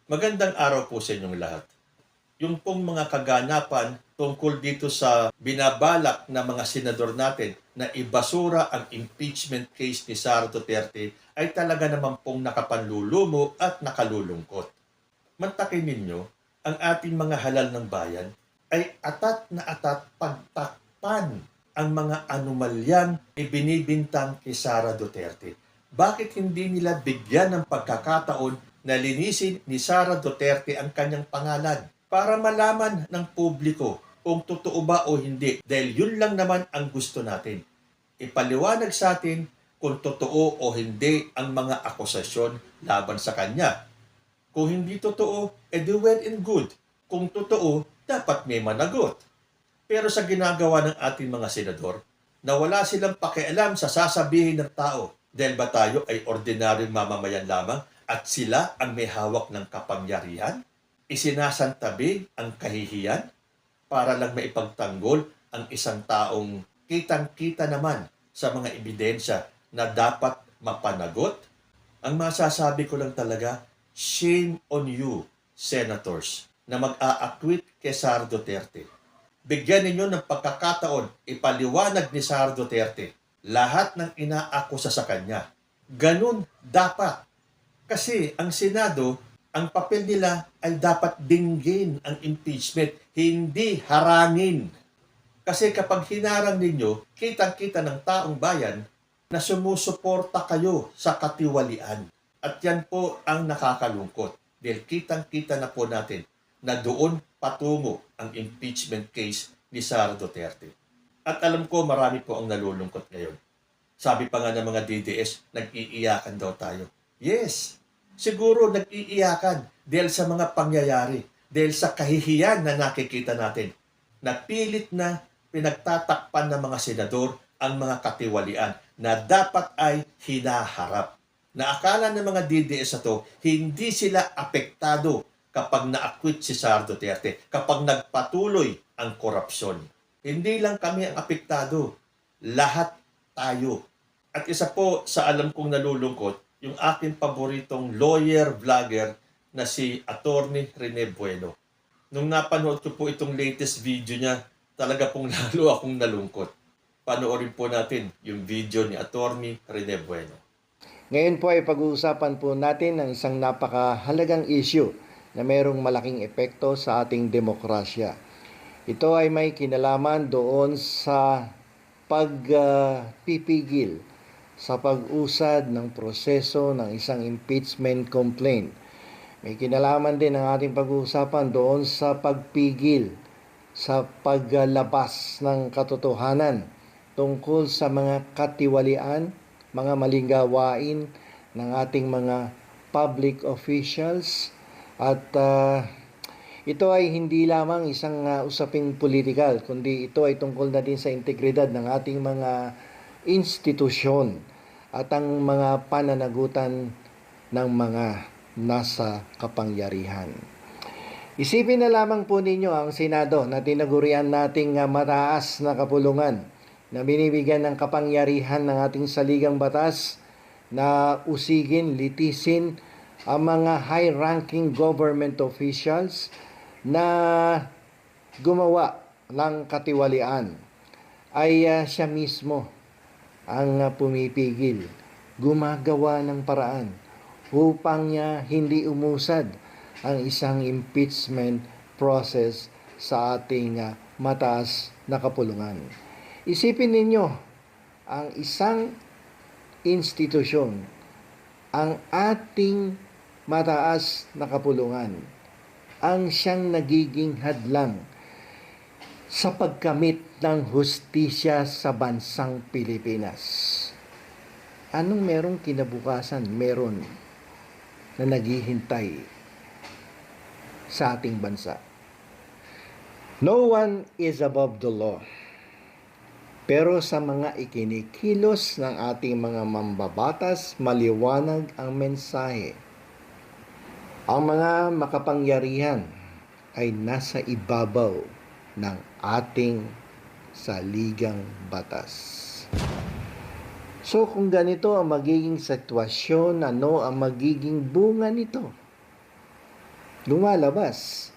Magandang araw po sa inyong lahat. Yung pong mga kaganapan tungkol dito sa binabalak na mga senador natin na ibasura ang impeachment case ni Sara Duterte ay talaga naman pong nakapanlulumo at nakalulungkot. Mantakin ninyo, ang ating mga halal ng bayan ay atat na atat pagtakpan ang mga anomalyang ibinibintang kay Sara Duterte. Bakit hindi nila bigyan ng pagkakataon na linisin ni Sara Duterte ang kanyang pangalan para malaman ng publiko kung totoo ba o hindi? Dahil yun lang naman ang gusto natin. Ipaliwanag sa atin kung totoo o hindi ang mga akusasyon laban sa kanya. Kung hindi totoo, edi well and good. Kung totoo, dapat may managot. Pero sa ginagawa ng ating mga senador, na wala silang pakialam sa sasabihin ng tao dahil ba tayo ay ordinaryong mamamayan lamang at sila ang may hawak ng kapangyarihan? Isinasantabi ang kahihiyan para lang maipagtanggol ang isang taong kitang-kita naman sa mga ebidensya na dapat mapanagot? Ang masasabi ko lang talaga, shame on you, senators, na mag-a-acquit kay Sara Duterte. Bigyan ninyo ng pagkakataon, ipaliwanag ni Sara Duterte lahat ng inaakusa sa kanya. Ganun dapat. Kasi ang Senado, ang papel nila ay dapat dinggin ang impeachment, hindi harangin. Kasi kapag hinarang ninyo, kitang-kita ng taong bayan na sumusuporta kayo sa katiwalian. At yan po ang nakakalungkot. Dahil kitang-kita na po natin na doon patungo ang impeachment case ni Sara Duterte. At alam ko marami po ang nalulungkot ngayon. Sabi pa nga ng mga DDS, nag-iiyakan daw tayo. Yes, siguro nag-iiyakan dahil sa mga pangyayari, dahil sa kahihiyan na nakikita natin. Napilit na pinagtatakpan ng mga senador ang mga katiwalian na dapat ay hinaharap. Na akala ng mga DDS na to, hindi sila apektado kapag na-acquit si Sara Duterte, kapag nagpatuloy ang korupsyon. Hindi lang kami ang apektado, lahat tayo. At isa po sa alam kong nalulungkot, yung aking paboritong lawyer-vlogger na si Attorney Rene Bueno. Nung napanood ko po itong latest video niya, talaga pong lalo akong nalungkot. Panoorin po natin yung video ni Attorney Rene Bueno. Ngayon po ay pag-uusapan po natin ang isang napakahalagang issue na mayroong malaking epekto sa ating demokrasya. Ito ay may kinalaman doon sa pagpipigil sa pag-usad ng proseso ng isang impeachment complaint. May kinalaman din ang ating pag-uusapan doon sa pagpigil sa paglabas ng katotohanan tungkol sa mga katiwalian, mga maling gawain ng ating mga public officials. At ito ay hindi lamang isang usaping politikal, kundi ito ay tungkol na din sa integridad ng ating mga institusyon at ang mga pananagutan ng mga nasa kapangyarihan. Isipin na lamang po ninyo ang Senado na tinagurian nating mataas na kapulungan na binibigyan ng kapangyarihan ng ating saligang batas na usigin, litisin ang mga high-ranking government officials na gumawa ng katiwalian. Ay siya mismo ang pumipigil, gumagawa ng paraan upang hindi umusad ang isang impeachment process sa ating mataas na kapulungan. Isipin ninyo, ang isang institusyon, ang ating mataas na kapulungan, ang siyang nagiging hadlang sa pagkamit ng hustisya sa bansang Pilipinas. Anong merong kinabukasan? Meron na naghihintay sa ating bansa. No one is above the law. Pero sa mga ikinikilos ng ating mga mambabatas, maliwanag ang mensahe. Ang mga makapangyarihan ay nasa ibabaw ng ating saligang batas. So kung ganito ang magiging sitwasyon, ano ang magiging bunga nito? lumalabas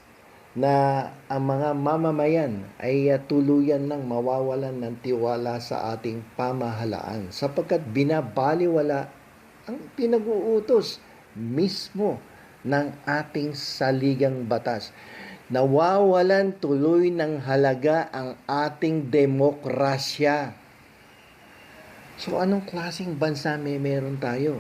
na ang mga mamamayan ay tuluyan ng mawawalan ng tiwala sa ating pamahalaan sapagkat binabaliwala ang pinag-uutos mismo ng ating saligang batas. Nawawalan tuloy ng halaga ang ating demokrasya. So anong klaseng bansa meron tayo?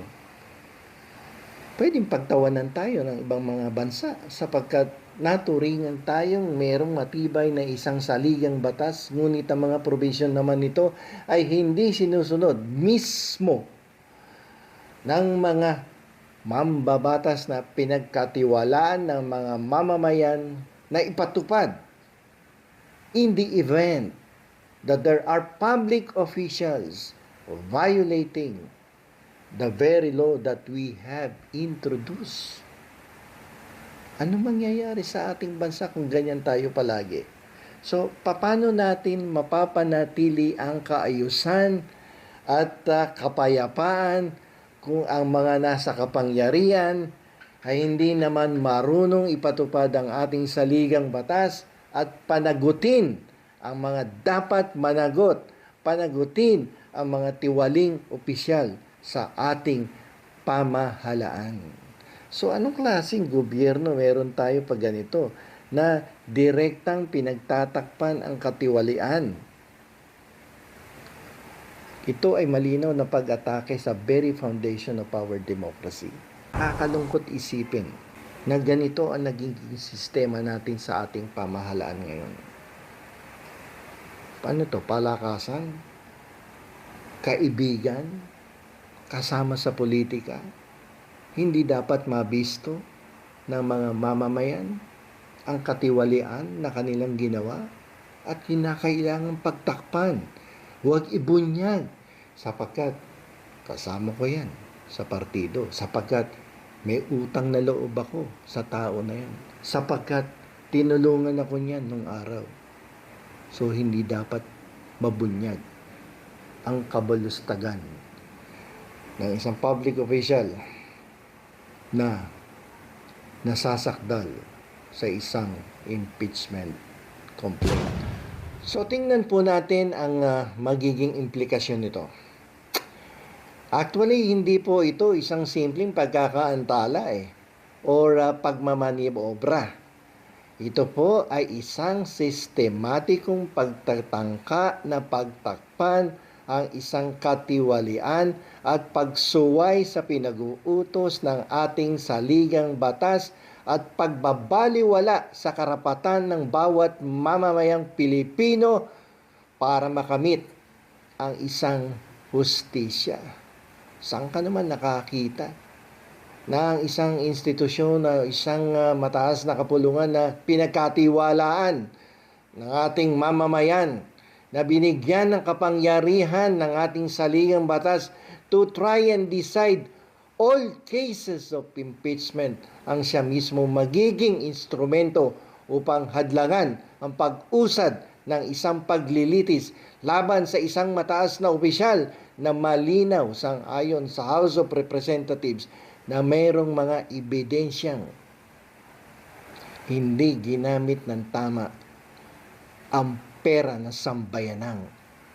Pwedeng pagtawanan tayo ng ibang mga bansa sapagkat naturingan tayong merong matibay na isang saligang batas, ngunit ang mga provision naman nito ay hindi sinusunod mismo ng mga mambabatas na pinagkatiwalaan ng mga mamamayan na ipatupad in the event that there are public officials violating the very law that we have introduced. Ano mangyayari sa ating bansa kung ganyan tayo palagi? So, paano natin mapapanatili ang kaayusan at kapayapaan kung ang mga nasa kapangyarihan ay hindi naman marunong ipatupad ang ating saligang batas at panagutin ang mga dapat managot, panagutin ang mga tiwaling opisyal sa ating pamahalaan. So anong klaseng gobyerno meron tayo pag ganito na direktang pinagtatakpan ang katiwalian? Ito ay malinaw na pag-atake sa very foundation of our democracy. Nakakalungkot isipin na ganito ang naging sistema natin sa ating pamahalaan ngayon. Paano to? Palakasan? Kaibigan? Kasama sa politika? Hindi dapat mabisto ng mga mamamayan ang katiwalian na kanilang ginawa at kinakailangang pagtakpan. Huwag ibunyag sapagkat kasama ko yan sa partido, sapagkat may utang na loob ako sa tao na yan, sapagkat tinulungan ako niyan nung araw. So hindi dapat mabunyag ang kabalustagan ng isang public official na nasasakdal sa isang impeachment complaint. So tingnan po natin ang magiging implikasyon nito. Actually, hindi po ito isang simpleng pagkakaantala or pagmamaniobra. Ito po ay isang sistematikong pagtatangka na pagtakpan ang isang katiwalian at pagsuway sa pinag-uutos ng ating saligang batas at pagbabaliwala sa karapatan ng bawat mamamayang Pilipino para makamit ang isang hustisya. Saan ka naman nakakita na ang isang institusyon na isang mataas na kapulungan na pinagkatiwalaan ng ating mamamayan na binigyan ng kapangyarihan ng ating saligang batas to try and decide all cases of impeachment ang siya mismo magiging instrumento upang hadlangan ang pag-usad ng isang paglilitis laban sa isang mataas na opisyal na malinaw sang-ayon sa House of Representatives na mayroong mga ebidensyang hindi ginamit ng tama ang pera ng sambayanang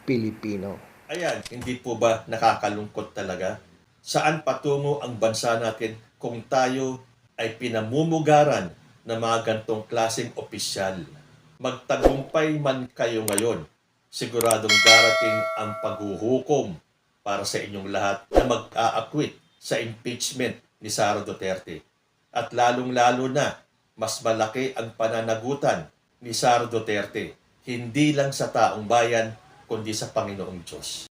Pilipino. Ayan, hindi po ba nakakalungkot talaga? Saan patungo ang bansa natin kung tayo ay pinamumugaran ng mga gantong klaseng opisyal? Magtagumpay man kayo ngayon, siguradong darating ang paghuhukom para sa inyong lahat na mag-aakwit sa impeachment ni Sara Duterte. At lalong-lalo na, mas malaki ang pananagutan ni Sara Duterte, hindi lang sa taong bayan, kundi sa Panginoong Diyos.